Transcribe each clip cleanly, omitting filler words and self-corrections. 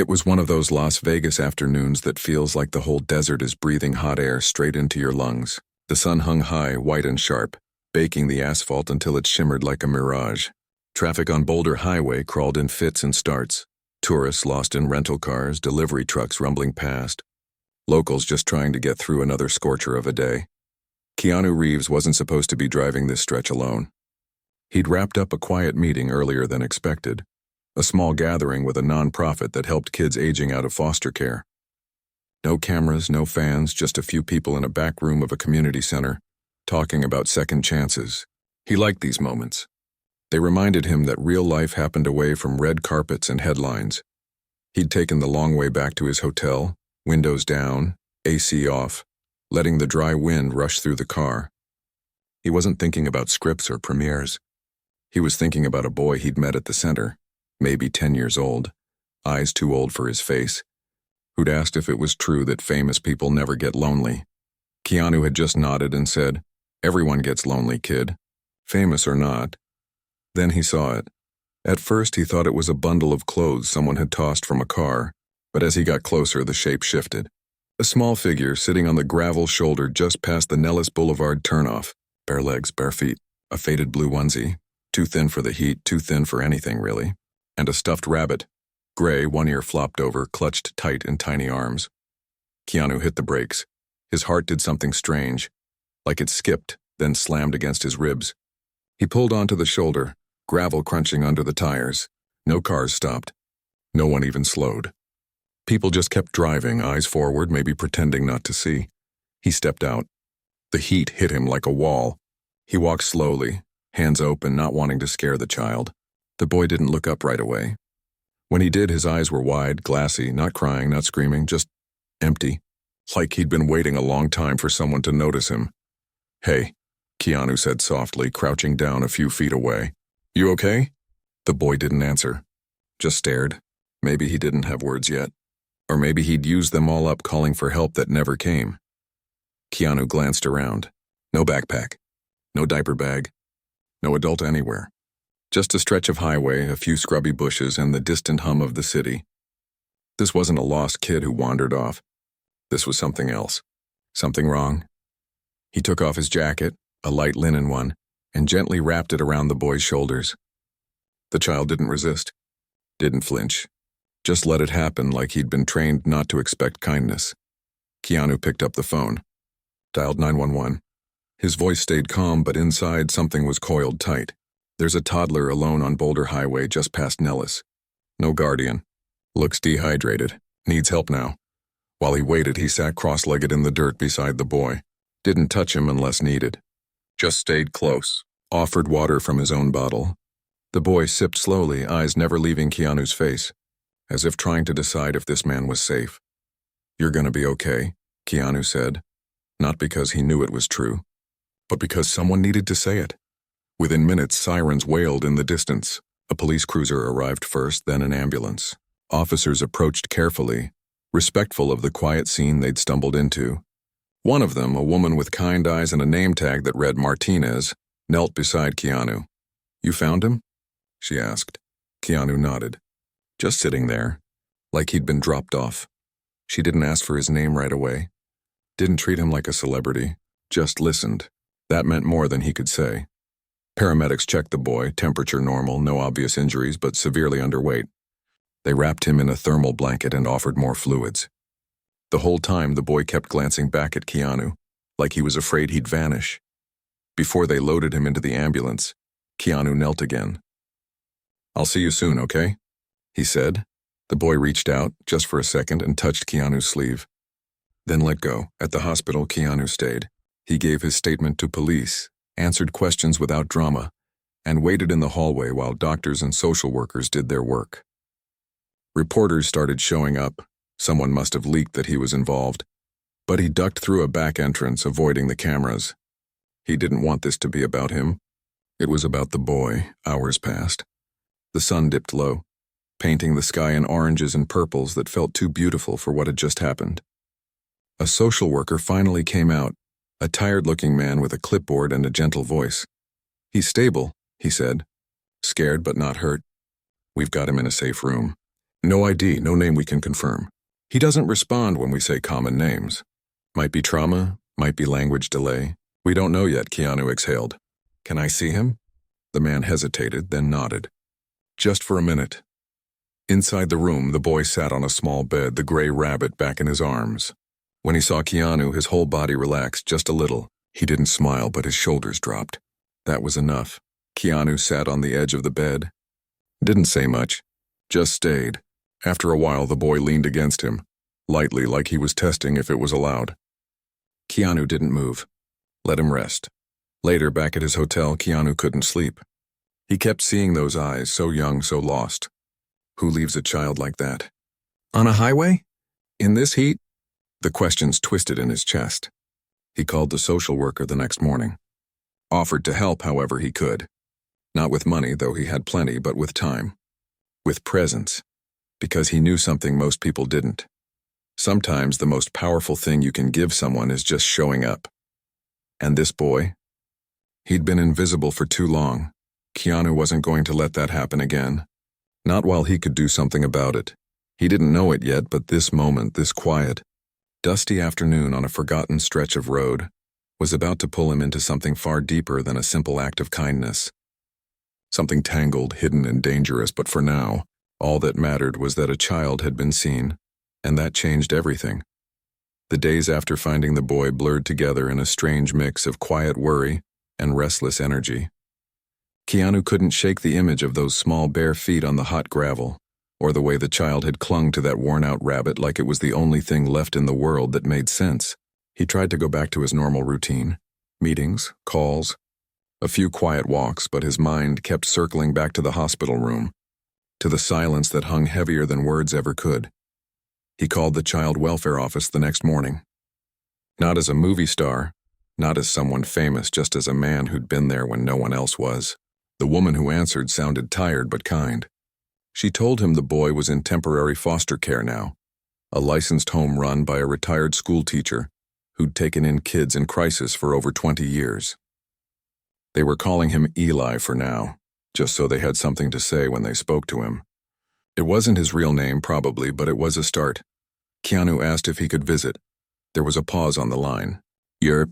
It was one of those Las Vegas afternoons that feels like the whole desert is breathing hot air straight into your lungs. The sun hung high, white and sharp, baking the asphalt until it shimmered like a mirage. Traffic on Boulder Highway crawled in fits and starts. Tourists lost in rental cars, delivery trucks rumbling past. Locals just trying to get through another scorcher of a day. Keanu Reeves wasn't supposed to be driving this stretch alone. He'd wrapped up a quiet meeting earlier than expected. A small gathering with a non-profit that helped kids aging out of foster care. No cameras, no fans, just a few people in a back room of a community center, talking about second chances. He liked these moments. They reminded him that real life happened away from red carpets and headlines. He'd taken the long way back to his hotel, windows down, AC off, letting the dry wind rush through the car. He wasn't thinking about scripts or premieres. He was thinking about a boy he'd met at the center, maybe 10 years old, eyes too old for his face, who'd asked if it was true that famous people never get lonely. Keanu had just nodded and said, "Everyone gets lonely, kid, famous or not." Then he saw it. At first he thought it was a bundle of clothes someone had tossed from a car, but as he got closer the shape shifted. A small figure sitting on the gravel shoulder just past the Nellis Boulevard turnoff, bare legs, bare feet, a faded blue onesie, too thin for the heat, too thin for anything really, and a stuffed rabbit, gray, one ear flopped over, clutched tight in tiny arms. Keanu hit the brakes. His heart did something strange, like it skipped, then slammed against his ribs. He pulled onto the shoulder, gravel crunching under the tires. No cars stopped. No one even slowed. People just kept driving, eyes forward, maybe pretending not to see. He stepped out. The heat hit him like a wall. He walked slowly, hands open, not wanting to scare the child. The boy didn't look up right away. When he did, his eyes were wide, glassy, not crying, not screaming, just empty, like he'd been waiting a long time for someone to notice him. "Hey," Keanu said softly, crouching down a few feet away. "You okay?" The boy didn't answer, just stared. Maybe he didn't have words yet. Or maybe he'd used them all up calling for help that never came. Keanu glanced around. No backpack. No diaper bag. No adult anywhere. Just a stretch of highway, a few scrubby bushes, and the distant hum of the city. This wasn't a lost kid who wandered off. This was something else. Something wrong. He took off his jacket, a light linen one, and gently wrapped it around the boy's shoulders. The child didn't resist. Didn't flinch. Just let it happen like he'd been trained not to expect kindness. Keanu picked up the phone. Dialed 911. His voice stayed calm, but inside something was coiled tight. "There's a toddler alone on Boulder Highway just past Nellis. No guardian. Looks dehydrated. Needs help now." While he waited, he sat cross-legged in the dirt beside the boy. Didn't touch him unless needed. Just stayed close. Offered water from his own bottle. The boy sipped slowly, eyes never leaving Keanu's face, as if trying to decide if this man was safe. "You're gonna be okay," Keanu said, not because he knew it was true, but because someone needed to say it. Within minutes, sirens wailed in the distance. A police cruiser arrived first, then an ambulance. Officers approached carefully, respectful of the quiet scene they'd stumbled into. One of them, a woman with kind eyes and a name tag that read Martinez, knelt beside Keanu. "You found him?" she asked. Keanu nodded. Just sitting there, like he'd been dropped off. She didn't ask for his name right away. Didn't treat him like a celebrity. Just listened. That meant more than he could say. Paramedics checked the boy, temperature normal, no obvious injuries, but severely underweight. They wrapped him in a thermal blanket and offered more fluids. The whole time, the boy kept glancing back at Keanu, like he was afraid he'd vanish. Before they loaded him into the ambulance, Keanu knelt again. "I'll see you soon, okay?" he said. The boy reached out, just for a second, and touched Keanu's sleeve. Then let go. At the hospital, Keanu stayed. He gave his statement to police, answered questions without drama, and waited in the hallway while doctors and social workers did their work. Reporters started showing up. Someone must have leaked that he was involved. But he ducked through a back entrance, avoiding the cameras. He didn't want this to be about him. It was about the boy. Hours passed. The sun dipped low, painting the sky in oranges and purples that felt too beautiful for what had just happened. A social worker finally came out, a tired-looking man with a clipboard and a gentle voice. "He's stable," he said. "Scared but not hurt. We've got him in a safe room. No ID, no name we can confirm. He doesn't respond when we say common names. Might be trauma, might be language delay. We don't know yet, Keanu exhaled. Can I see him? The man hesitated, then nodded. Just for a minute. Inside the room, the boy sat on a small bed, the gray rabbit back in his arms. When he saw Keanu, his whole body relaxed just a little. He didn't smile, but his shoulders dropped. That was enough. Keanu sat on the edge of the bed. Didn't say much. Just stayed. After a while, the boy leaned against him, lightly, like he was testing if it was allowed. Keanu didn't move. Let him rest. Later, back at his hotel, Keanu couldn't sleep. He kept seeing those eyes, so young, so lost. Who leaves a child like that? On a highway? In this heat? The questions twisted in his chest. He called the social worker the next morning. Offered to help however he could. Not with money, though he had plenty, but with time. With presence. Because he knew something most people didn't. Sometimes the most powerful thing you can give someone is just showing up. And this boy? He'd been invisible for too long. Keanu wasn't going to let that happen again. Not while he could do something about it. He didn't know it yet, but this moment, this quiet, dusty afternoon on a forgotten stretch of road, was about to pull him into something far deeper than a simple act of kindness. Something tangled, hidden, and dangerous, but for now, all that mattered was that a child had been seen, and that changed everything. The days after finding the boy blurred together in a strange mix of quiet worry and restless energy. Keanu couldn't shake the image of those small bare feet on the hot gravel, or the way the child had clung to that worn-out rabbit like it was the only thing left in the world that made sense. He tried to go back to his normal routine. Meetings, calls, a few quiet walks, but his mind kept circling back to the hospital room, to the silence that hung heavier than words ever could. He called the child welfare office the next morning. Not as a movie star, not as someone famous, just as a man who'd been there when no one else was. The woman who answered sounded tired but kind. She told him the boy was in temporary foster care now, a licensed home run by a retired school teacher who'd taken in kids in crisis for over 20 years. They were calling him Eli for now, just so they had something to say when they spoke to him. It wasn't his real name, probably, but it was a start. Keanu asked if he could visit. There was a pause on the line. "You're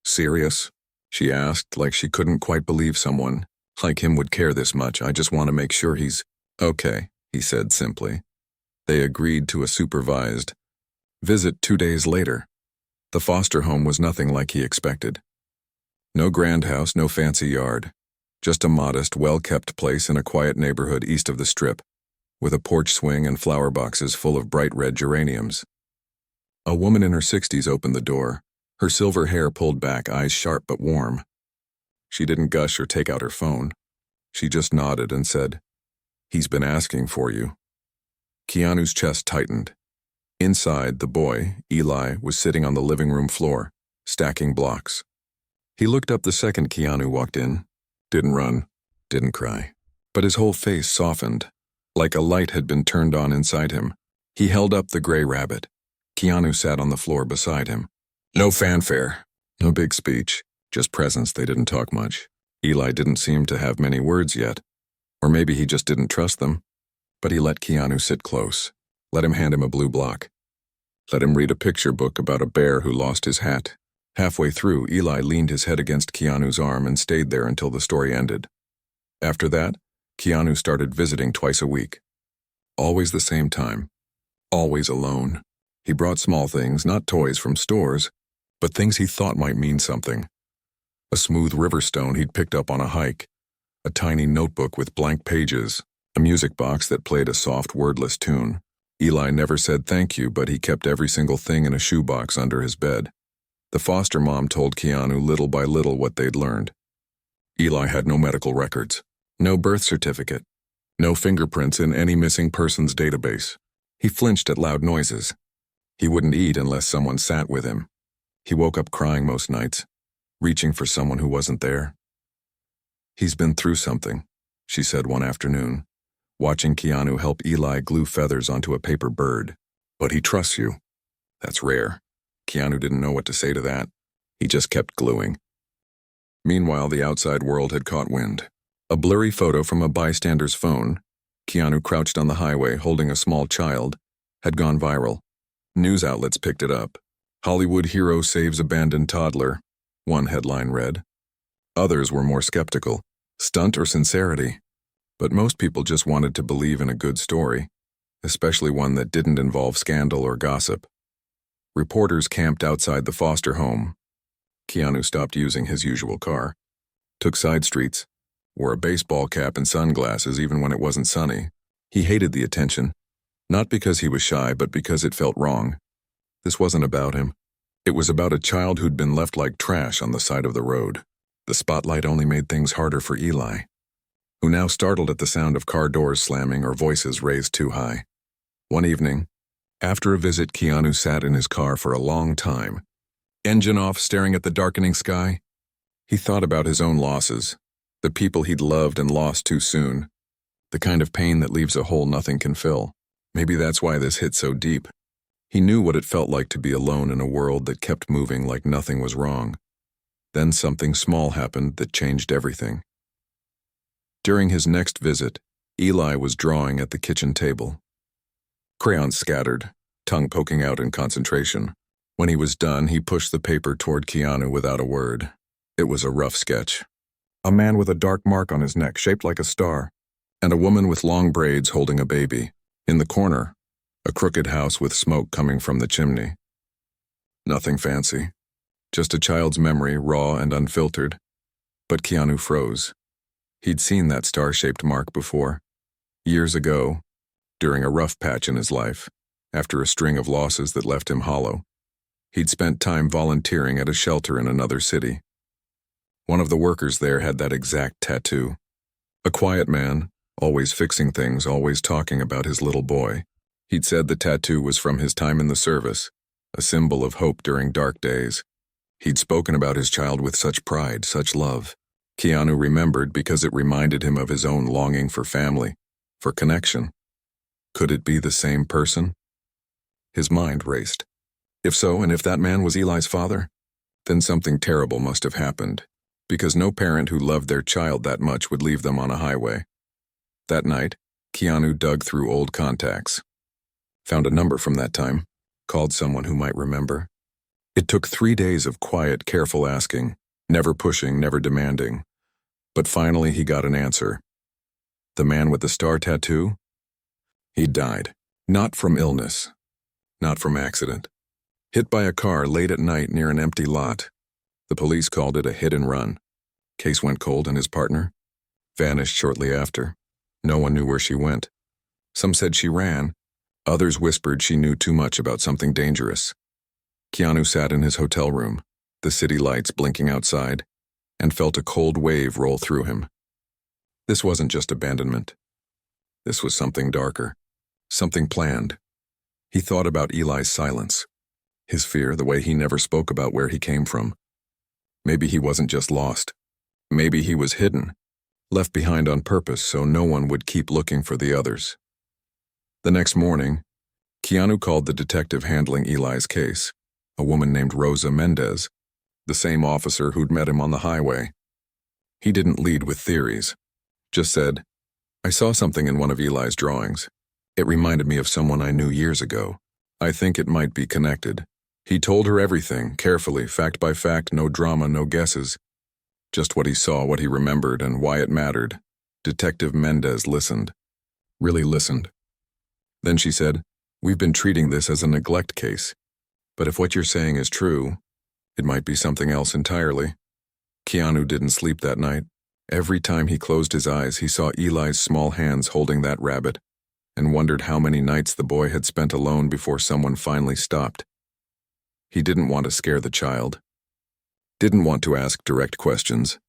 serious?" she asked, like she couldn't quite believe someone like him would care this much. "I just want to make sure he's okay," he said simply. They agreed to a supervised visit 2 days later. The foster home was nothing like he expected. No grand house, no fancy yard. Just a modest, well-kept place in a quiet neighborhood east of the Strip, with a porch swing and flower boxes full of bright red geraniums. A woman in her 60s opened the door, her silver hair pulled back, eyes sharp but warm. She didn't gush or take out her phone. She just nodded and said, "He's been asking for you." Keanu's chest tightened. Inside, the boy, Eli, was sitting on the living room floor, stacking blocks. He looked up the second Keanu walked in. Didn't run, didn't cry. But his whole face softened, like a light had been turned on inside him. He held up the gray rabbit. Keanu sat on the floor beside him. No fanfare, no big speech, just presence. They didn't talk much. Eli didn't seem to have many words yet. Or maybe he just didn't trust them. But he let Keanu sit close. Let him hand him a blue block. Let him read a picture book about a bear who lost his hat. Halfway through, Eli leaned his head against Keanu's arm and stayed there until the story ended. After that, Keanu started visiting twice a week. Always the same time. Always alone. He brought small things, not toys from stores, but things he thought might mean something. A smooth river stone he'd picked up on a hike. A tiny notebook with blank pages. A music box that played a soft, wordless tune. Eli never said thank you, but he kept every single thing in a shoebox under his bed. The foster mom told Keanu little by little what they'd learned. Eli had no medical records, no birth certificate, no fingerprints in any missing persons database. He flinched at loud noises. He wouldn't eat unless someone sat with him. He woke up crying most nights, reaching for someone who wasn't there. "He's been through something," she said one afternoon, watching Keanu help Eli glue feathers onto a paper bird. "But he trusts you." That's rare. Keanu didn't know what to say to that. He just kept gluing. Meanwhile, the outside world had caught wind. A blurry photo from a bystander's phone Keanu crouched on the highway holding a small child, had gone viral. News outlets picked it up. Hollywood hero saves abandoned toddler, one headline read. Others were more skeptical. Stunt or sincerity? But most people just wanted to believe in a good story, especially one that didn't involve scandal or gossip. Reporters camped outside the foster home. Keanu stopped using his usual car, took side streets, wore a baseball cap and sunglasses even when it wasn't sunny. He hated the attention, not because he was shy, but because it felt wrong. This wasn't about him. It was about a child who'd been left like trash on the side of the road. The spotlight only made things harder for Eli, who now startled at the sound of car doors slamming or voices raised too high. One evening, after a visit, Keanu sat in his car for a long time, engine off, staring at the darkening sky. He thought about his own losses, the people he'd loved and lost too soon, the kind of pain that leaves a hole nothing can fill. Maybe that's why this hit so deep. He knew what it felt like to be alone in a world that kept moving like nothing was wrong. Then something small happened that changed everything. During his next visit, Eli was drawing at the kitchen table. Crayons scattered, tongue poking out in concentration. When he was done, he pushed the paper toward Keanu without a word. It was a rough sketch. A man with a dark mark on his neck shaped like a star, and a woman with long braids holding a baby. In the corner, a crooked house with smoke coming from the chimney. Nothing fancy, just a child's memory, raw and unfiltered. But Keanu froze. He'd seen that star-shaped mark before, years ago, during a rough patch in his life, after a string of losses that left him hollow. He'd spent time volunteering at a shelter in another city. One of the workers there had that exact tattoo. A quiet man, always fixing things, always talking about his little boy. He'd said the tattoo was from his time in the service, a symbol of hope during dark days. He'd spoken about his child with such pride, such love. Keanu remembered because it reminded him of his own longing for family, for connection. Could it be the same person? His mind raced. If so, and if that man was Eli's father, then something terrible must have happened, because no parent who loved their child that much would leave them on a highway. That night, Keanu dug through old contacts, found a number from that time, called someone who might remember. It took 3 days of quiet, careful asking, never pushing, never demanding. But finally he got an answer. The man with the star tattoo? He died. Not from illness. Not from accident. Hit by a car late at night near an empty lot. The police called it a hit and run. Case went cold and his partner vanished shortly after. No one knew where she went. Some said she ran. Others whispered she knew too much about something dangerous. Keanu sat in his hotel room, the city lights blinking outside, and felt a cold wave roll through him. This wasn't just abandonment. This was something darker, something planned. He thought about Eli's silence, his fear, the way he never spoke about where he came from. Maybe he wasn't just lost. Maybe he was hidden, left behind on purpose so no one would keep looking for the others. The next morning, Keanu called the detective handling Eli's case, a woman named Rosa Mendez, the same officer who'd met him on the highway. He didn't lead with theories, just said, "I saw something in one of Eli's drawings. It reminded me of someone I knew years ago. I think it might be connected." He told her everything, carefully, fact by fact, no drama, no guesses. Just what he saw, what he remembered, and why it mattered. Detective Mendez listened. Really listened. Then she said, "We've been treating this as a neglect case. But if what you're saying is true, it might be something else entirely." Keanu didn't sleep that night. Every time he closed his eyes, he saw Eli's small hands holding that rabbit, and wondered how many nights the boy had spent alone before someone finally stopped. He didn't want to scare the child, didn't want to ask direct questions,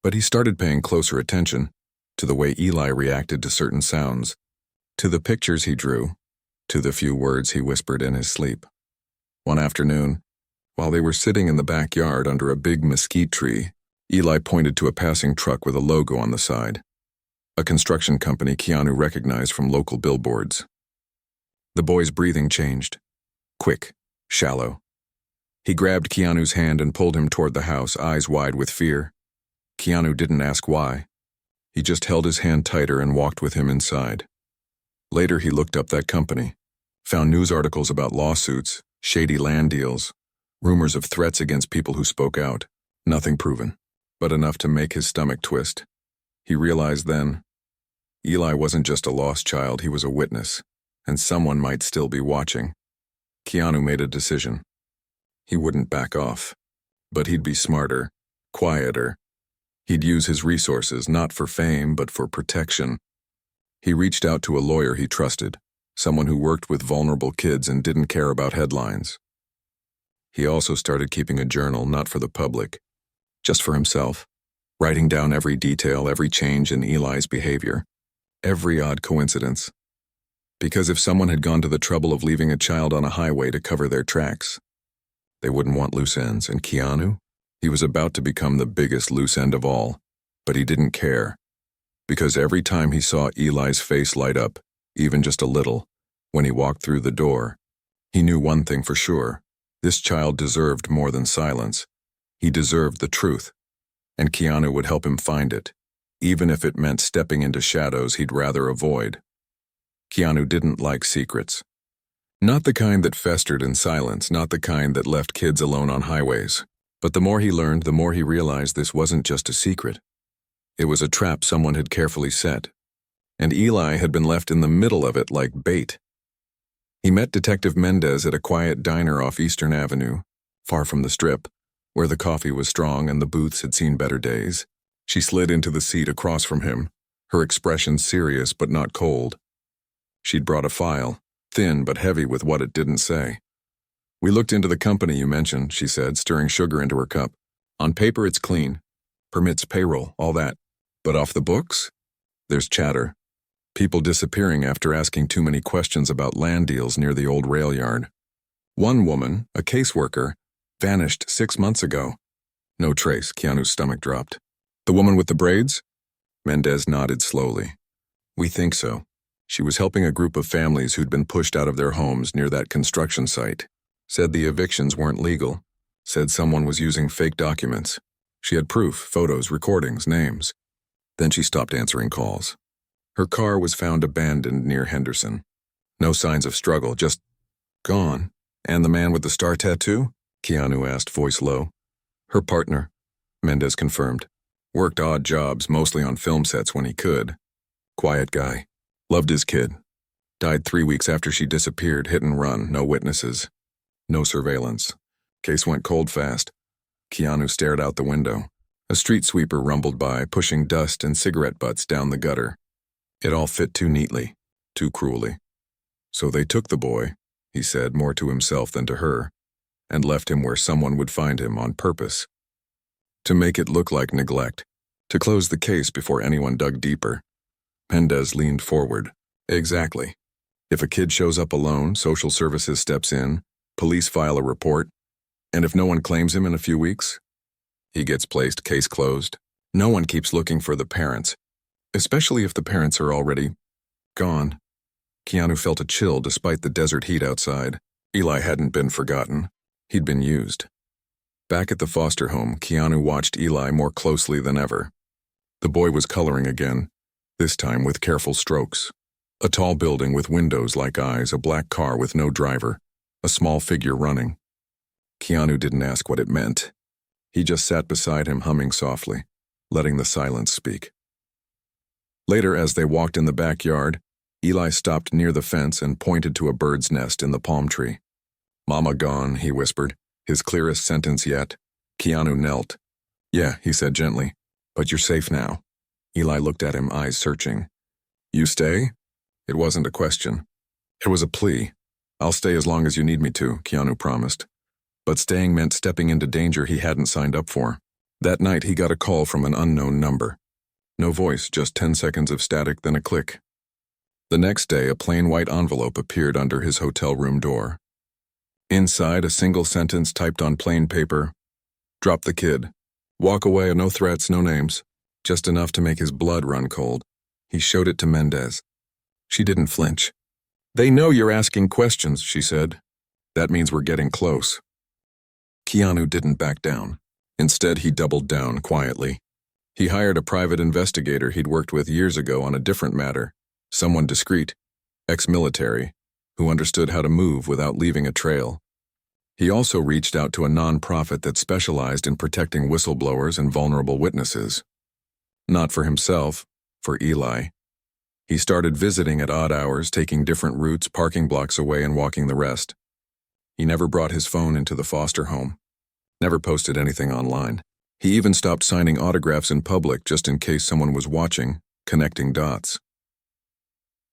but he started paying closer attention to the way Eli reacted to certain sounds, to the pictures he drew, to the few words he whispered in his sleep. One afternoon, while they were sitting in the backyard under a big mesquite tree, Eli pointed to a passing truck with a logo on the side, a construction company Keanu recognized from local billboards. The boy's breathing changed, quick, shallow. He grabbed Keanu's hand and pulled him toward the house, eyes wide with fear. Keanu didn't ask why. He just held his hand tighter and walked with him inside. Later, he looked up that company, found news articles about lawsuits, shady land deals, rumors of threats against people who spoke out. Nothing proven, but enough to make his stomach twist. He realized then, Eli wasn't just a lost child, he was a witness, and someone might still be watching. Keanu made a decision. He wouldn't back off, but he'd be smarter, quieter. He'd use his resources not for fame, but for protection. He reached out to a lawyer he trusted, someone who worked with vulnerable kids and didn't care about headlines. He also started keeping a journal, not for the public, just for himself, writing down every detail, every change in Eli's behavior, every odd coincidence. Because if someone had gone to the trouble of leaving a child on a highway to cover their tracks, they wouldn't want loose ends. And Keanu? He was about to become the biggest loose end of all, but he didn't care. Because every time he saw Eli's face light up, even just a little, when he walked through the door, he knew one thing for sure. This child deserved more than silence. He deserved the truth, and Keanu would help him find it, even if it meant stepping into shadows he'd rather avoid. Keanu didn't like secrets. Not the kind that festered in silence, not the kind that left kids alone on highways. But the more he learned, the more he realized this wasn't just a secret. It was a trap someone had carefully set, and Eli had been left in the middle of it like bait. He met Detective Mendez at a quiet diner off Eastern Avenue, far from the Strip, where the coffee was strong and the booths had seen better days. She slid into the seat across from him, her expression serious but not cold. She'd brought a file, thin but heavy with what it didn't say. "We looked into the company you mentioned," she said, stirring sugar into her cup. "On paper, it's clean. Permits payroll, all that. But off the books? There's chatter. People disappearing after asking too many questions about land deals near the old rail yard. One woman, a caseworker, vanished 6 months ago." No trace. Keanu's stomach dropped. "The woman with the braids?" Mendez nodded slowly. "We think so. She was helping a group of families who'd been pushed out of their homes near that construction site. Said the evictions weren't legal. Said someone was using fake documents. She had proof, photos, recordings, names. Then she stopped answering calls. Her car was found abandoned near Henderson. No signs of struggle, just gone." "And the man with the star tattoo?" Keanu asked, voice low. "Her partner," Mendez confirmed. "Worked odd jobs, mostly on film sets when he could. Quiet guy. Loved his kid. Died 3 weeks after she disappeared, hit and run, no witnesses. No surveillance. Case went cold fast." Keanu stared out the window. A street sweeper rumbled by, pushing dust and cigarette butts down the gutter. It all fit too neatly, too cruelly. "So they took the boy," he said, more to himself than to her, "and left him where someone would find him on purpose. To make it look like neglect. To close the case before anyone dug deeper." Mendez leaned forward. "Exactly. If a kid shows up alone, social services steps in, police file a report, and if no one claims him in a few weeks, he gets placed, case closed. No one keeps looking for the parents, especially if the parents are already gone." Keanu felt a chill despite the desert heat outside. Eli hadn't been forgotten. He'd been used. Back at the foster home, Keanu watched Eli more closely than ever. The boy was coloring again, this time with careful strokes. A tall building with windows like eyes, a black car with no driver, a small figure running. Keanu didn't ask what it meant. He just sat beside him, humming softly, letting the silence speak. Later, as they walked in the backyard, Eli stopped near the fence and pointed to a bird's nest in the palm tree. "Mama gone," he whispered, his clearest sentence yet. Keanu knelt. "Yeah," he said gently, "but you're safe now." Eli looked at him, eyes searching. "You stay?" It wasn't a question. It was a plea. "I'll stay as long as you need me to," Keanu promised. But staying meant stepping into danger he hadn't signed up for. That night he got a call from an unknown number. No voice, just 10 seconds of static, then a click. The next day, a plain white envelope appeared under his hotel room door. Inside, a single sentence typed on plain paper: "Drop the kid. Walk away, no threats, no names." Just enough to make his blood run cold. He showed it to Mendez. She didn't flinch. "They know you're asking questions," she said. "That means we're getting close." Keanu didn't back down. Instead, he doubled down quietly. He hired a private investigator he'd worked with years ago on a different matter, someone discreet. ex-military, who understood how to move without leaving a trail. He also reached out to a non-profit that specialized in protecting whistleblowers and vulnerable witnesses. Not for himself, for Eli. He started visiting at odd hours, taking different routes, parking blocks away and walking the rest. He never brought his phone into the foster home. Never posted anything online. He even stopped signing autographs in public just in case someone was watching, connecting dots.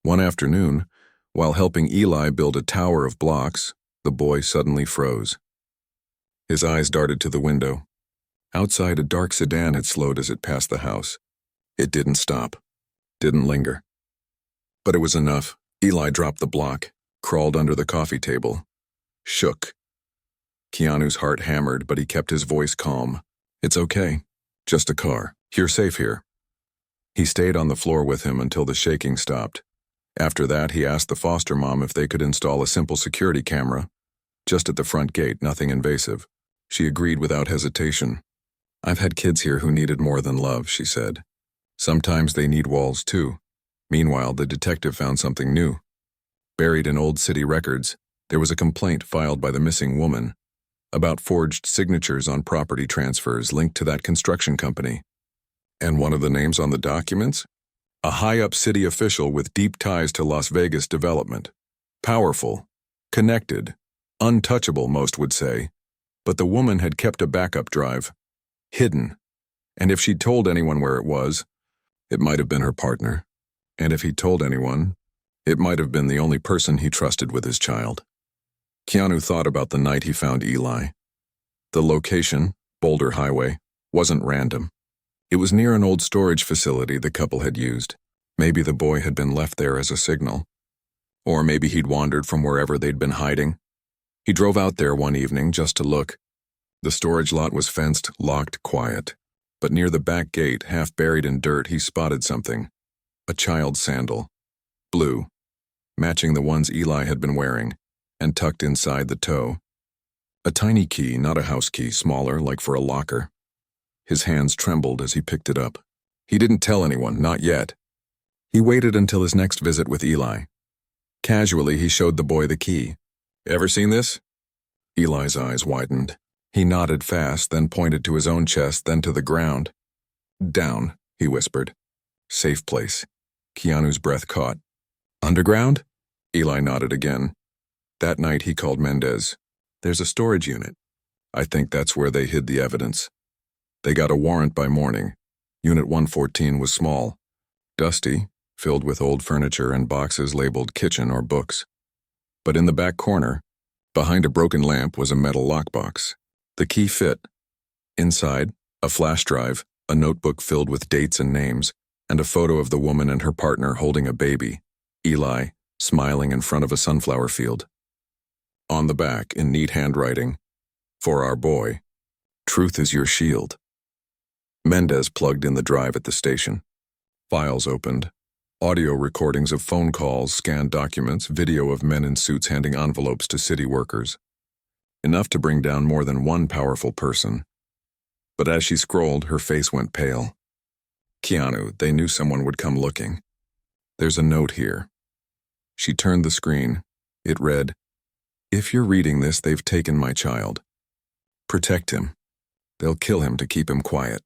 One afternoon, while helping Eli build a tower of blocks, the boy suddenly froze. His eyes darted to the window. Outside, a dark sedan had slowed as it passed the house. It didn't stop. Didn't linger. But it was enough. Eli dropped the block, crawled under the coffee table, shook. Keanu's heart hammered, but he kept his voice calm. It's okay. Just a car. You're safe here. He stayed on the floor with him until the shaking stopped. After that, he asked the foster mom if they could install a simple security camera, just at the front gate, nothing invasive. She agreed without hesitation. I've had kids here who needed more than love, she said. Sometimes they need walls too. Meanwhile, the detective found something new. Buried in old city records, there was a complaint filed by the missing woman about forged signatures on property transfers linked to that construction company. And one of the names on the documents? A high-up city official with deep ties to Las Vegas development. Powerful, connected, untouchable, most would say. But the woman had kept a backup drive. Hidden. And if she'd told anyone where it was, it might have been her partner. And if he'd told anyone, it might have been the only person he trusted with his child. Keanu thought about the night he found Eli. The location, Boulder Highway, wasn't random. It was near an old storage facility the couple had used. Maybe the boy had been left there as a signal. Or maybe he'd wandered from wherever they'd been hiding. He drove out there one evening just to look. The storage lot was fenced, locked, quiet. But near the back gate, half buried in dirt, he spotted something. A child's sandal. Blue. Matching the ones Eli had been wearing, and tucked inside the toe. A tiny key, not a house key, smaller, like for a locker. His hands trembled as he picked it up. He didn't tell anyone, not yet. He waited until his next visit with Eli. Casually, he showed the boy the key. Ever seen this? Eli's eyes widened. He nodded fast, then pointed to his own chest, then to the ground. Down, he whispered. Safe place. Keanu's breath caught. Underground? Eli nodded again. That night he called Mendez. There's a storage unit. I think that's where they hid the evidence. They got a warrant by morning. Unit 114 was small, dusty, filled with old furniture and boxes labeled kitchen or books. But in the back corner, behind a broken lamp, was a metal lockbox. The key fit. Inside, a flash drive, a notebook filled with dates and names, and a photo of the woman and her partner holding a baby, Eli, smiling in front of a sunflower field. On the back, in neat handwriting, for our boy, truth is your shield. Mendez plugged in the drive at the station. Files opened. Audio recordings of phone calls, scanned documents, video of men in suits handing envelopes to city workers. Enough to bring down more than one powerful person. But as she scrolled, her face went pale. Keanu, they knew someone would come looking. There's a note here. She turned the screen. It read, If you're reading this, they've taken my child. Protect him. They'll kill him to keep him quiet.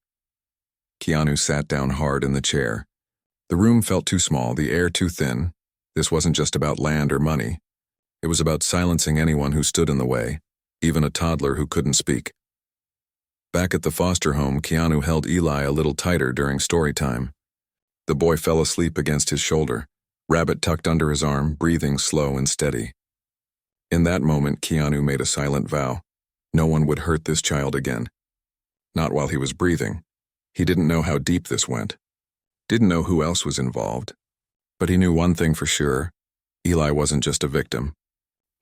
Keanu sat down hard in the chair. The room felt too small, the air too thin. This wasn't just about land or money. It was about silencing anyone who stood in the way, even a toddler who couldn't speak. Back at the foster home, Keanu held Eli a little tighter during story time. The boy fell asleep against his shoulder, rabbit tucked under his arm, breathing slow and steady. In that moment, Keanu made a silent vow. No one would hurt this child again. Not while he was breathing. He didn't know how deep this went. Didn't know who else was involved. But he knew one thing for sure. Eli wasn't just a victim.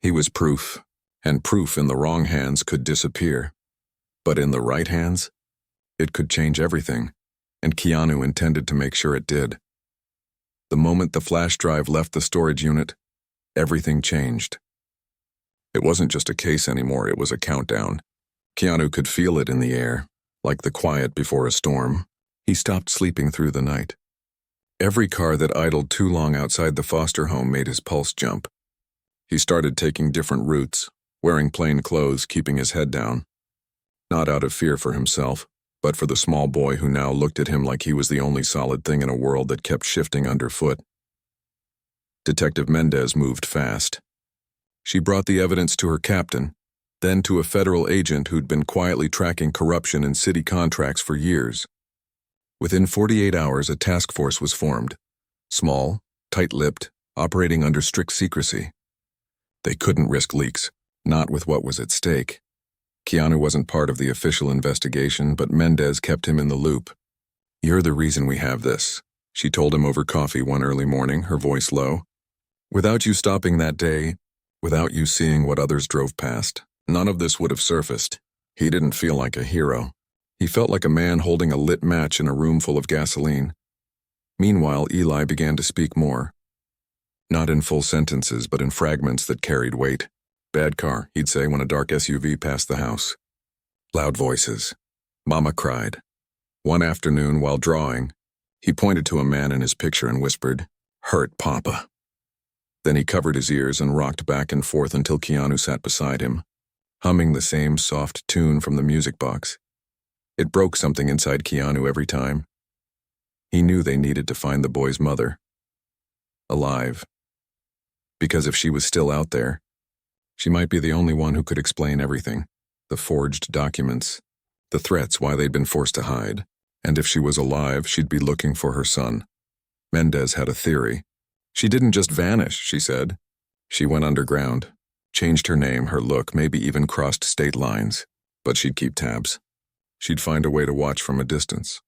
He was proof, and proof in the wrong hands could disappear. But in the right hands, it could change everything, and Keanu intended to make sure it did. The moment the flash drive left the storage unit, everything changed. It wasn't just a case anymore, it was a countdown. Keanu could feel it in the air, like the quiet before a storm. He stopped sleeping through the night. Every car that idled too long outside the foster home made his pulse jump. He started taking different routes, wearing plain clothes, keeping his head down. Not out of fear for himself, but for the small boy who now looked at him like he was the only solid thing in a world that kept shifting underfoot. Detective Mendez moved fast. She brought the evidence to her captain, then to a federal agent who'd been quietly tracking corruption in city contracts for years. Within 48 hours, a task force was formed. Small, tight-lipped, operating under strict secrecy. They couldn't risk leaks, not with what was at stake. Keanu wasn't part of the official investigation, but Mendez kept him in the loop. "You're the reason we have this," she told him over coffee one early morning, her voice low. "Without you stopping that day, without you seeing what others drove past, none of this would have surfaced." He didn't feel like a hero. He felt like a man holding a lit match in a room full of gasoline. Meanwhile, Eli began to speak more. Not in full sentences, but in fragments that carried weight. "Bad car," he'd say when a dark SUV passed the house. Loud voices. Mama cried. One afternoon, while drawing, he pointed to a man in his picture and whispered, "Hurt Papa." Then he covered his ears and rocked back and forth until Keanu sat beside him, humming the same soft tune from the music box. It broke something inside Keanu every time. He knew they needed to find the boy's mother. Alive. Because if she was still out there, she might be the only one who could explain everything. The forged documents, the threats why they'd been forced to hide. And if she was alive, she'd be looking for her son. Mendez had a theory. "She didn't just vanish," she said. "She went underground, changed her name, her look, maybe even crossed state lines. But she'd keep tabs. She'd find a way to watch from a distance."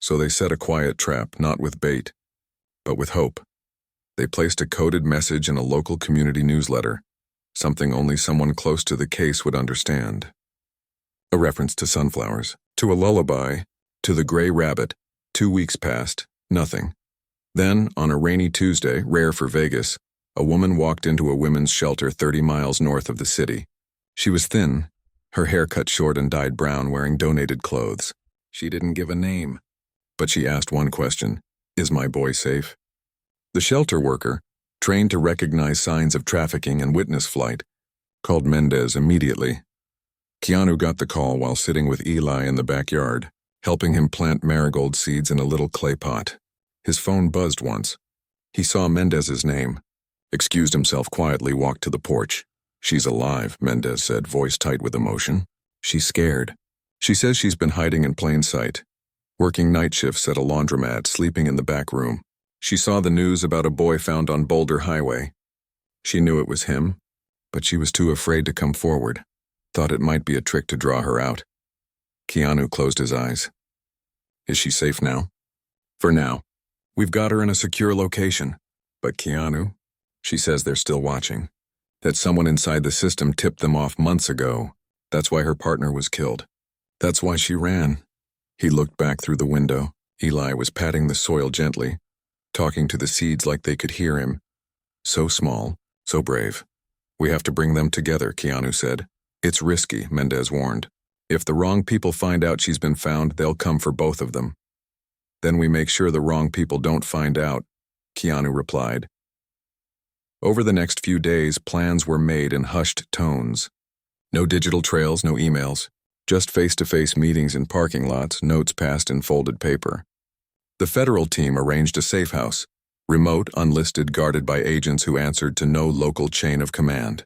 So they set a quiet trap, not with bait, but with hope. They placed a coded message in a local community newsletter, something only someone close to the case would understand. A reference to sunflowers, to a lullaby, to the gray rabbit. 2 weeks passed, nothing. Then, on a rainy Tuesday, rare for Vegas, a woman walked into a women's shelter 30 miles north of the city. She was thin, her hair cut short and dyed brown, wearing donated clothes. She didn't give a name, but she asked one question: "Is my boy safe?" The shelter worker, trained to recognize signs of trafficking and witness flight, called Mendez immediately. Keanu got the call while sitting with Eli in the backyard, helping him plant marigold seeds in a little clay pot. His phone buzzed once. He saw Mendez's name, excused himself quietly, walked to the porch. "She's alive," Mendez said, voice tight with emotion. "She's scared. She says she's been hiding in plain sight, working night shifts at a laundromat, sleeping in the back room. She saw the news about a boy found on Boulder Highway. She knew it was him, but she was too afraid to come forward, thought it might be a trick to draw her out." Keanu closed his eyes. "Is she safe now?" "For now. We've got her in a secure location. But Keanu, she says they're still watching. That someone inside the system tipped them off months ago. That's why her partner was killed. That's why she ran." He looked back through the window. Eli was patting the soil gently, talking to the seeds like they could hear him. "So small, so brave. We have to bring them together," Keanu said. "It's risky," Mendez warned. "If the wrong people find out she's been found, they'll come for both of them." "Then we make sure the wrong people don't find out," Keanu replied. Over the next few days, plans were made in hushed tones. No digital trails, no emails, just face-to-face meetings in parking lots, notes passed in folded paper. The federal team arranged a safe house, remote, unlisted, guarded by agents who answered to no local chain of command.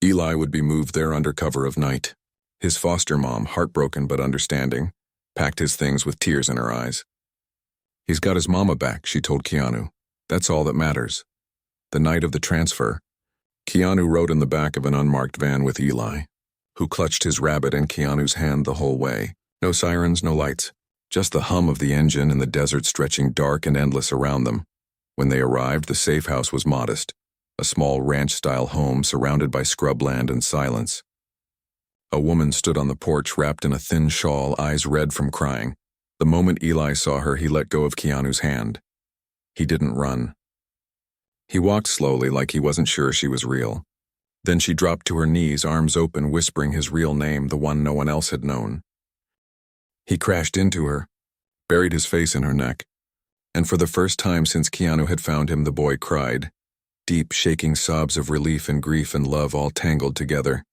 Eli would be moved there under cover of night. His foster mom, heartbroken but understanding, packed his things with tears in her eyes. "He's got his mama back," she told Keanu. "That's all that matters." The night of the transfer, Keanu rode in the back of an unmarked van with Eli, who clutched his rabbit in Keanu's hand the whole way. No sirens, no lights, just the hum of the engine and the desert stretching dark and endless around them. When they arrived, the safe house was modest, a small ranch-style home surrounded by scrubland and silence. A woman stood on the porch wrapped in a thin shawl, eyes red from crying. The moment Eli saw her, he let go of Keanu's hand. He didn't run. He walked slowly, like he wasn't sure she was real. Then she dropped to her knees, arms open, whispering his real name, the one no one else had known. He crashed into her, buried his face in her neck. And for the first time since Keanu had found him, the boy cried, deep, shaking sobs of relief and grief and love all tangled together.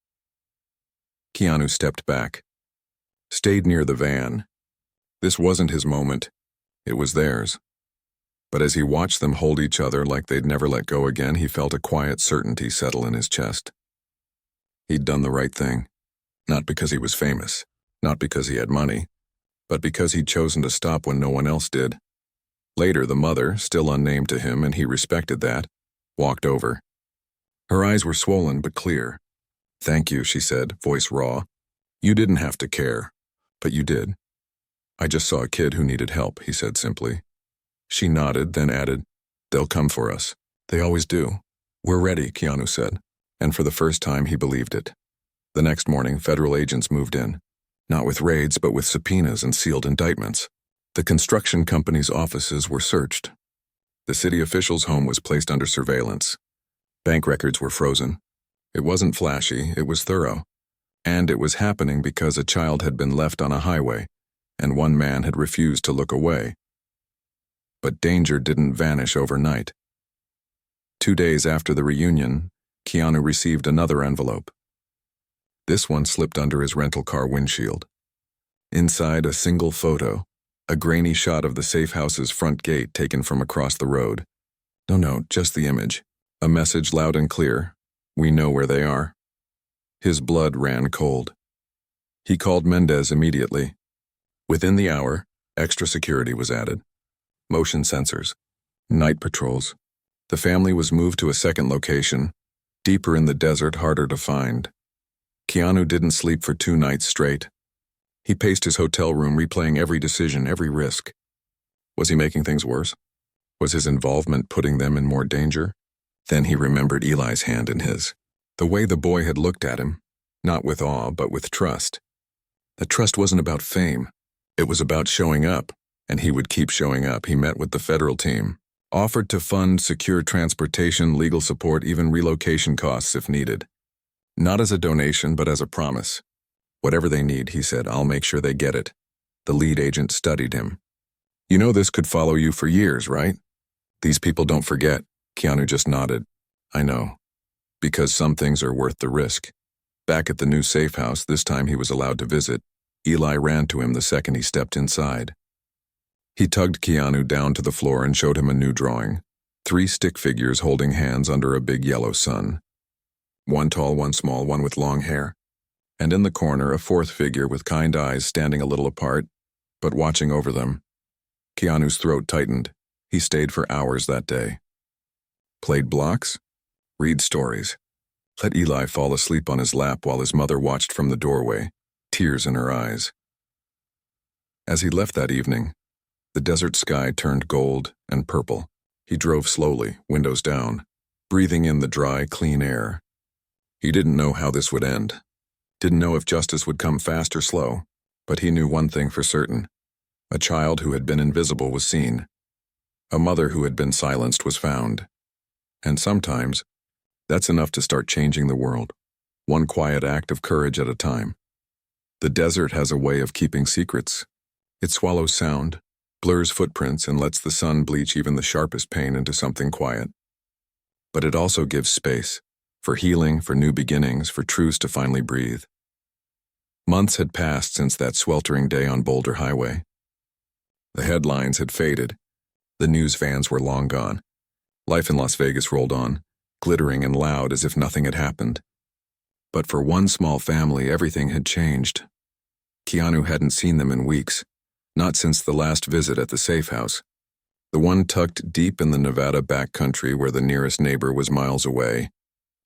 Keanu stepped back, stayed near the van. This wasn't his moment. It was theirs. But as he watched them hold each other like they'd never let go again, he felt a quiet certainty settle in his chest. He'd done the right thing. Not because he was famous, not because he had money, but because he'd chosen to stop when no one else did. Later, the mother, still unnamed to him, and he respected that, walked over. Her eyes were swollen but clear. "Thank you," she said, voice raw. "You didn't have to care, but you did." "I just saw a kid who needed help," he said simply. She nodded, then added, "They'll come for us. They always do." "We're ready," Keanu said, and for the first time he believed it. The next morning, federal agents moved in, not with raids but with subpoenas and sealed indictments. The construction company's offices were searched. The city official's home was placed under surveillance. Bank records were frozen. It wasn't flashy, it was thorough. And it was happening because a child had been left on a highway, and one man had refused to look away. But danger didn't vanish overnight. 2 days after the reunion, Keanu received another envelope. This one slipped under his rental car windshield. Inside, a single photo, a grainy shot of the safe house's front gate taken from across the road. No, just the image. A message loud and clear. "We know where they are." His blood ran cold. He called Mendez immediately. Within the hour, extra security was added. Motion sensors, night patrols. The family was moved to a second location, deeper in the desert, harder to find. Keanu didn't sleep for 2 nights straight. He paced his hotel room, replaying every decision, every risk. Was he making things worse? Was his involvement putting them in more danger? Then he remembered Eli's hand in his. The way the boy had looked at him, not with awe, but with trust. The trust wasn't about fame. It was about showing up. And he would keep showing up. He met with the federal team, offered to fund secure transportation, legal support, even relocation costs if needed. Not as a donation, but as a promise. "Whatever they need," he said, "I'll make sure they get it." The lead agent studied him. "You know this could follow you for years, right?" "These people don't forget." Keanu just nodded. "I know. Because some things are worth the risk." Back at the new safe house, this time he was allowed to visit, Eli ran to him the second he stepped inside. He tugged Keanu down to the floor and showed him a new drawing. 3 stick figures holding hands under a big yellow sun. One tall, one small, one with long hair. And in the corner, a 4th figure with kind eyes standing a little apart, but watching over them. Keanu's throat tightened. He stayed for hours that day. Played blocks? Read stories. Let Eli fall asleep on his lap while his mother watched from the doorway, tears in her eyes. As he left that evening, the desert sky turned gold and purple. He drove slowly, windows down, breathing in the dry, clean air. He didn't know how this would end. Didn't know if justice would come fast or slow, but he knew one thing for certain. A child who had been invisible was seen. A mother who had been silenced was found. And sometimes, that's enough to start changing the world, one quiet act of courage at a time. The desert has a way of keeping secrets. It swallows sound, blurs footprints, and lets the sun bleach even the sharpest pain into something quiet. But it also gives space, for healing, for new beginnings, for truths to finally breathe. Months had passed since that sweltering day on Boulder Highway. The headlines had faded. The news vans were long gone. Life in Las Vegas rolled on, glittering and loud as if nothing had happened. But for one small family, everything had changed. Keanu hadn't seen them in weeks. Not since the last visit at the safe house, the one tucked deep in the Nevada backcountry where the nearest neighbor was miles away,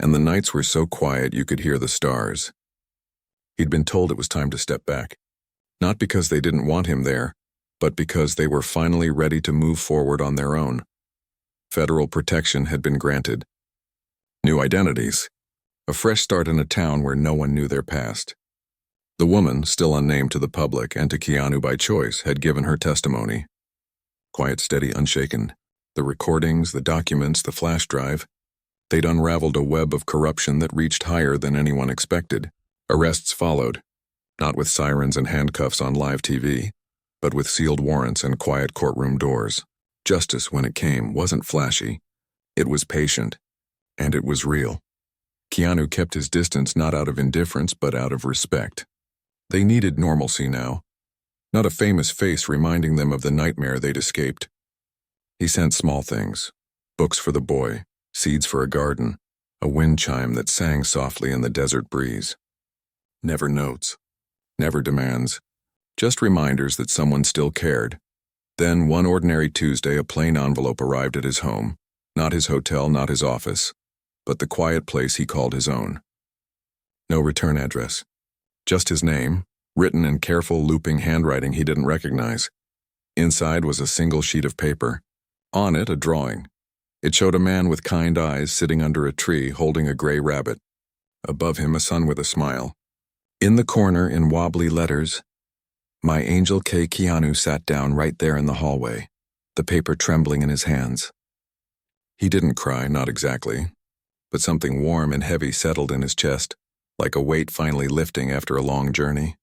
and the nights were so quiet you could hear the stars. He'd been told it was time to step back, not because they didn't want him there, but because they were finally ready to move forward on their own. Federal protection had been granted. New identities, a fresh start in a town where no one knew their past. The woman, still unnamed to the public and to Keanu by choice, had given her testimony. Quiet, steady, unshaken. The recordings, the documents, the flash drive. They'd unraveled a web of corruption that reached higher than anyone expected. Arrests followed, not with sirens and handcuffs on live TV, but with sealed warrants and quiet courtroom doors. Justice, when it came, wasn't flashy. It was patient, and it was real. Keanu kept his distance not out of indifference but out of respect. They needed normalcy now, not a famous face reminding them of the nightmare they'd escaped. He sent small things, books for the boy, seeds for a garden, a wind chime that sang softly in the desert breeze. Never notes, never demands, just reminders that someone still cared. Then, one ordinary Tuesday, a plain envelope arrived at his home, not his hotel, not his office, but the quiet place he called his own. No return address, just his name, written in careful, looping handwriting he didn't recognize. Inside was a single sheet of paper. On it, a drawing. It showed a man with kind eyes sitting under a tree holding a gray rabbit. Above him, a sun with a smile. In the corner, in wobbly letters, "My angel K. Keanu sat down right there in the hallway, the paper trembling in his hands." He didn't cry, not exactly, but something warm and heavy settled in his chest, like a weight finally lifting after a long journey.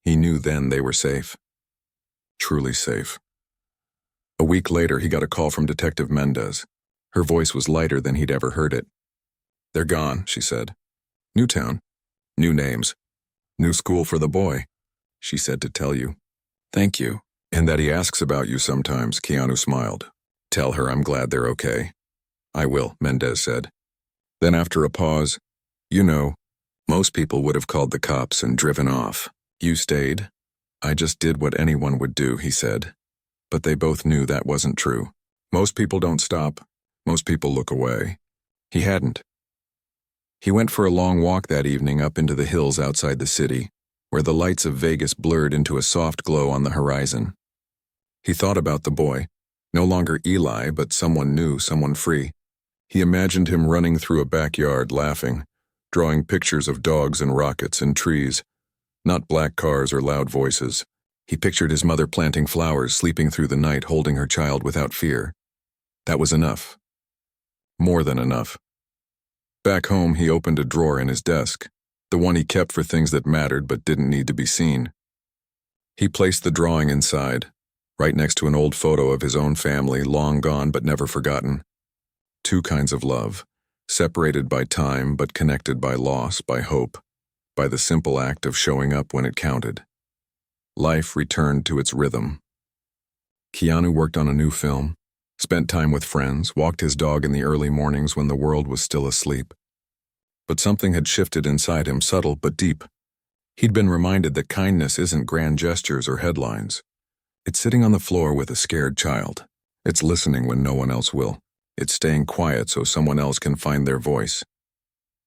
He knew then they were safe. Truly safe. A week later, he got a call from Detective Mendez. Her voice was lighter than he'd ever heard it. "They're gone," she said. "New town. New names. New school for the boy," she said to tell you. "Thank you. And that he asks about you sometimes," Keanu smiled. "Tell her I'm glad they're okay." "I will," Mendez said. Then after a pause, "You know, most people would have called the cops and driven off. You stayed." "I just did what anyone would do," he said. But they both knew that wasn't true. Most people don't stop. Most people look away. He hadn't. He went for a long walk that evening up into the hills outside the city, where the lights of Vegas blurred into a soft glow on the horizon. He thought about the boy, no longer Eli, but someone new, someone free. He imagined him running through a backyard, laughing, drawing pictures of dogs and rockets and trees, not black cars or loud voices. He pictured his mother planting flowers, sleeping through the night, holding her child without fear. That was enough. More than enough. Back home, he opened a drawer in his desk, the one he kept for things that mattered but didn't need to be seen. He placed the drawing inside, right next to an old photo of his own family, long gone but never forgotten. Two kinds of love, separated by time but connected by loss, by hope, by the simple act of showing up when it counted. Life returned to its rhythm. Keanu worked on a new film, spent time with friends, walked his dog in the early mornings when the world was still asleep. But something had shifted inside him, subtle but deep. He'd been reminded that kindness isn't grand gestures or headlines. It's sitting on the floor with a scared child. It's listening when no one else will. It's staying quiet so someone else can find their voice.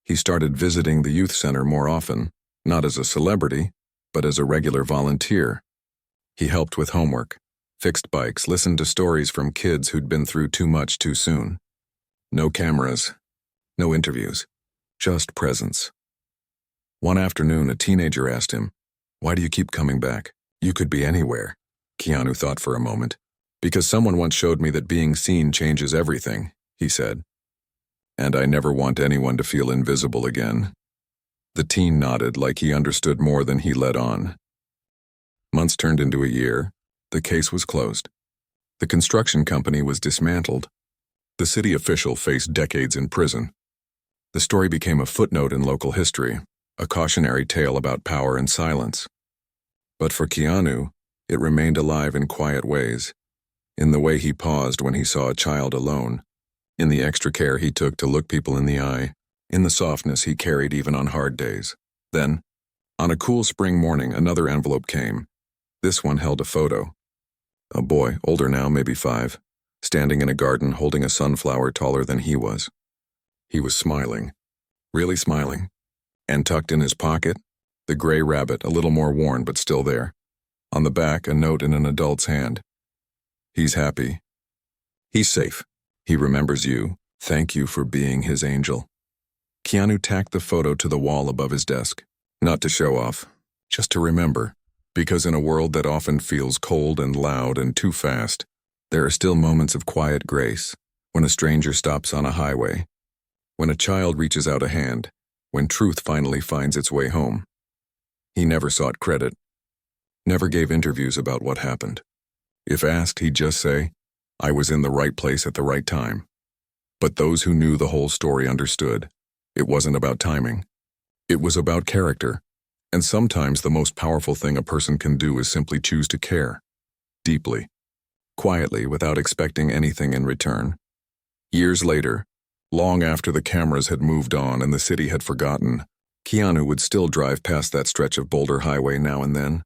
He started visiting the youth center more often, not as a celebrity, but as a regular volunteer. He helped with homework, fixed bikes, listened to stories from kids who'd been through too much too soon. No cameras, no interviews, just presence. One afternoon, a teenager asked him, "Why do you keep coming back? You could be anywhere." Keanu thought for a moment. "Because someone once showed me that being seen changes everything," he said. "And I never want anyone to feel invisible again." The teen nodded like he understood more than he let on. Months turned into a year. The case was closed. The construction company was dismantled. The city official faced decades in prison. The story became a footnote in local history, a cautionary tale about power and silence. But for Keanu, it remained alive in quiet ways, in the way he paused when he saw a child alone, in the extra care he took to look people in the eye, in the softness he carried even on hard days. Then, on a cool spring morning, another envelope came. This one held a photo. A boy, older now, maybe 5, standing in a garden holding a sunflower taller than he was. He was smiling, really smiling, and tucked in his pocket, the gray rabbit, a little more worn but still there. On the back, a note in an adult's hand. "He's happy. He's safe. He remembers you. Thank you for being his angel." Keanu tacked the photo to the wall above his desk, not to show off, just to remember. Because in a world that often feels cold and loud and too fast, there are still moments of quiet grace, when a stranger stops on a highway, when a child reaches out a hand, when truth finally finds its way home. He never sought credit, never gave interviews about what happened. If asked, he'd just say, I was in the right place at the right time. But those who knew the whole story understood. It wasn't about timing. It was about character. And sometimes the most powerful thing a person can do is simply choose to care. Deeply. Quietly, without expecting anything in return. Years later, long after the cameras had moved on and the city had forgotten, Keanu would still drive past that stretch of Boulder highway now and then.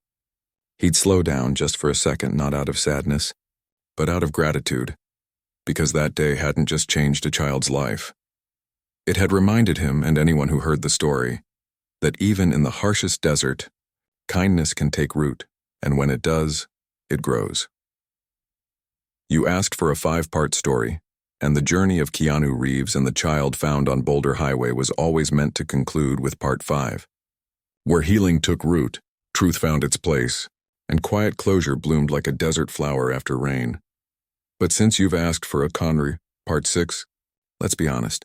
He'd slow down just for a second, not out of sadness, but out of gratitude, because that day hadn't just changed a child's life. It had reminded him, and anyone who heard the story, that even in the harshest desert, kindness can take root, and when it does, it grows. You asked for a 5-part story, and the journey of Keanu Reeves and the child found on Boulder Highway was always meant to conclude with part 5. Where healing took root, truth found its place, and quiet closure bloomed like a desert flower after rain. But since you've asked for a Conry, part 6, let's be honest.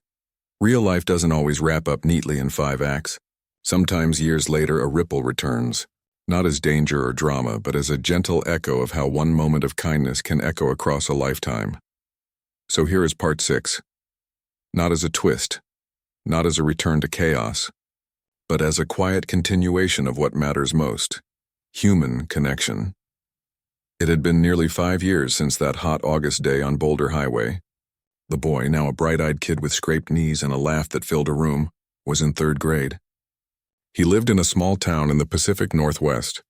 Real life doesn't always wrap up neatly in 5 acts. Sometimes years later a ripple returns, not as danger or drama, but as a gentle echo of how one moment of kindness can echo across a lifetime. So here is part 6. Not as a twist, not as a return to chaos, but as a quiet continuation of what matters most: human connection. It had been nearly 5 years since that hot August day on Boulder Highway. The boy, now a bright-eyed kid with scraped knees and a laugh that filled a room, was in 3rd grade. He lived in a small town in the Pacific Northwest,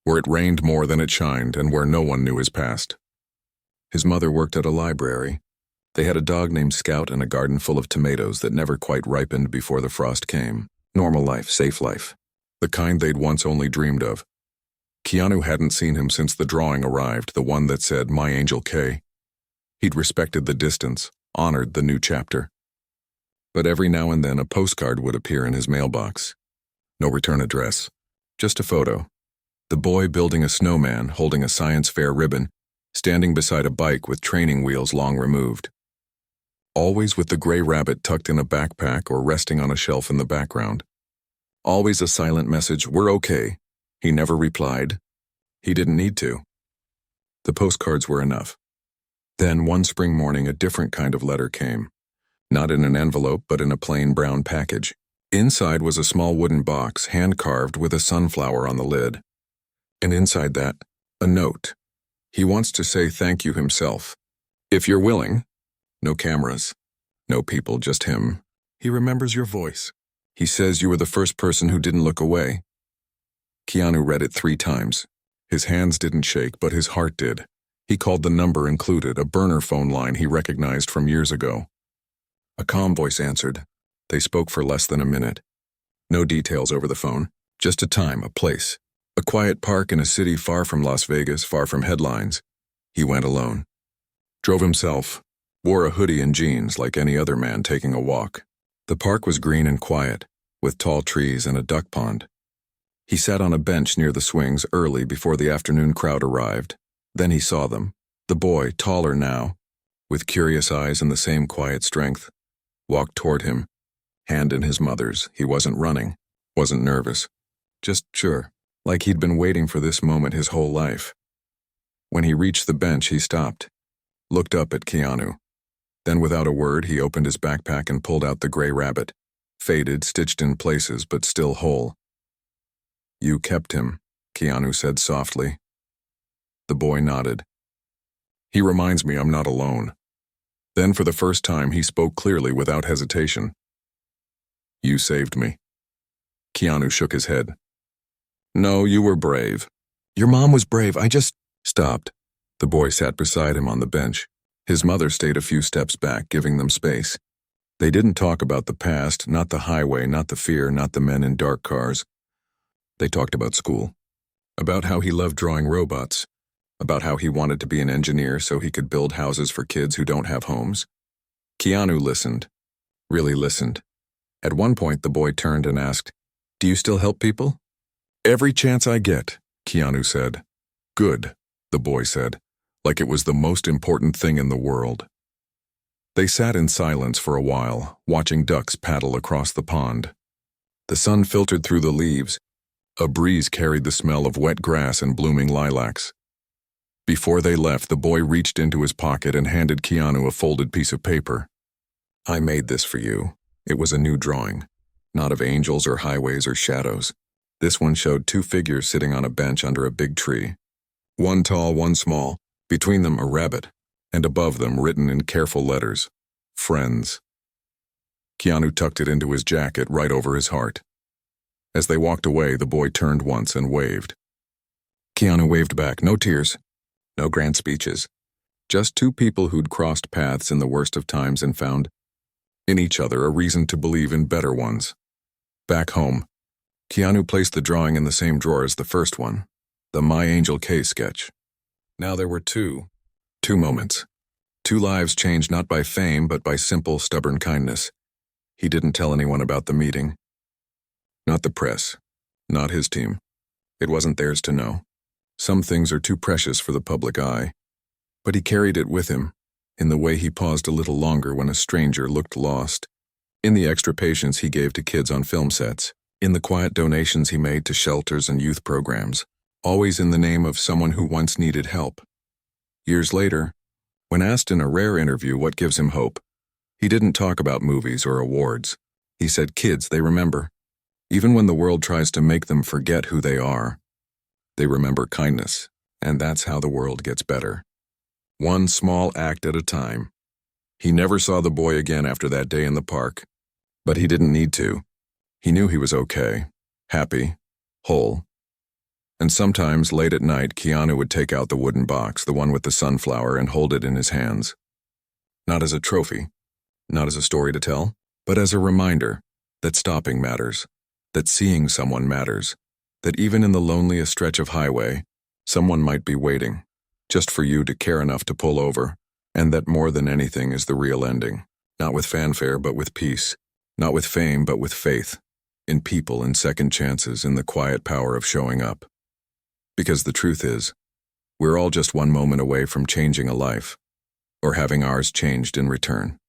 where it rained more than it shined and where no one knew his past. His mother worked at a library. They had a dog named Scout and a garden full of tomatoes that never quite ripened before the frost came. Normal life, safe life. The kind they'd once only dreamed of. Keanu hadn't seen him since the drawing arrived, the one that said, "My Angel K." He'd respected the distance, honored the new chapter. But every now and then a postcard would appear in his mailbox. No return address, just a photo. The boy building a snowman, holding a science fair ribbon, standing beside a bike with training wheels long removed. Always with the gray rabbit tucked in a backpack or resting on a shelf in the background. Always a silent message, "We're okay." He never replied. He didn't need to. The postcards were enough. Then one spring morning a different kind of letter came. Not in an envelope, but in a plain brown package. Inside was a small wooden box, hand-carved with a sunflower on the lid. And inside that, a note. He wants to say thank you himself. If you're willing. No cameras. No people, just him. He remembers your voice. He says you were the first person who didn't look away. Keanu read it 3 times. His hands didn't shake, but his heart did. He called the number included, a burner phone line he recognized from years ago. A calm voice answered. They spoke for less than a minute. No details over the phone, just a time, a place. A quiet park in a city far from Las Vegas, far from headlines. He went alone. Drove himself. Wore a hoodie and jeans like any other man taking a walk. The park was green and quiet, with tall trees and a duck pond. He sat on a bench near the swings early before the afternoon crowd arrived. Then he saw them. The boy, taller now, with curious eyes and the same quiet strength, walked toward him, hand in his mother's. He wasn't running, wasn't nervous, just sure, like he'd been waiting for this moment his whole life. When he reached the bench, he stopped, looked up at Keanu. Then without a word, he opened his backpack and pulled out the gray rabbit, faded, stitched in places, but still whole. You kept him, Keanu said softly. The boy nodded. He reminds me I'm not alone. Then for the first time, he spoke clearly without hesitation. You saved me. Keanu shook his head. No, you were brave. Your mom was brave, I just stopped. The boy sat beside him on the bench. His mother stayed a few steps back, giving them space. They didn't talk about the past, not the highway, not the fear, not the men in dark cars. They talked about school, about how he loved drawing robots, about how he wanted to be an engineer so he could build houses for kids who don't have homes. Keanu listened, really listened. At one point, the boy turned and asked, Do you still help people? Every chance I get, Keanu said. Good, the boy said, like it was the most important thing in the world. They sat in silence for a while, watching ducks paddle across the pond. The sun filtered through the leaves. A breeze carried the smell of wet grass and blooming lilacs. Before they left, the boy reached into his pocket and handed Keanu a folded piece of paper. "I made this for you." It was a new drawing, not of angels or highways or shadows. This one showed two figures sitting on a bench under a big tree. One tall, one small, between them a rabbit, and above them written in careful letters, "Friends." Keanu tucked it into his jacket right over his heart. As they walked away, the boy turned once and waved. Keanu waved back, no tears, no grand speeches. Just two people who'd crossed paths in the worst of times and found in each other a reason to believe in better ones. Back home, Keanu placed the drawing in the same drawer as the first one, the My Angel K sketch. Now there were two moments. Two lives changed not by fame but by simple, stubborn kindness. He didn't tell anyone about the meeting. Not the press, not his team. It wasn't theirs to know. Some things are too precious for the public eye. But he carried it with him, in the way he paused a little longer when a stranger looked lost, in the extra patience he gave to kids on film sets, in the quiet donations he made to shelters and youth programs, always in the name of someone who once needed help. Years later, when asked in a rare interview what gives him hope, he didn't talk about movies or awards. He said kids, they remember. Even when the world tries to make them forget who they are, they remember kindness, and that's how the world gets better. One small act at a time. He never saw the boy again after that day in the park, but he didn't need to. He knew he was okay, happy, whole. And sometimes, late at night, Keanu would take out the wooden box, the one with the sunflower, and hold it in his hands. Not as a trophy, not as a story to tell, but as a reminder that stopping matters, that seeing someone matters, that even in the loneliest stretch of highway, someone might be waiting, just for you to care enough to pull over, and that more than anything is the real ending, not with fanfare but with peace, not with fame but with faith, in people, in second chances, in the quiet power of showing up. Because the truth is, we're all just one moment away from changing a life, or having ours changed in return.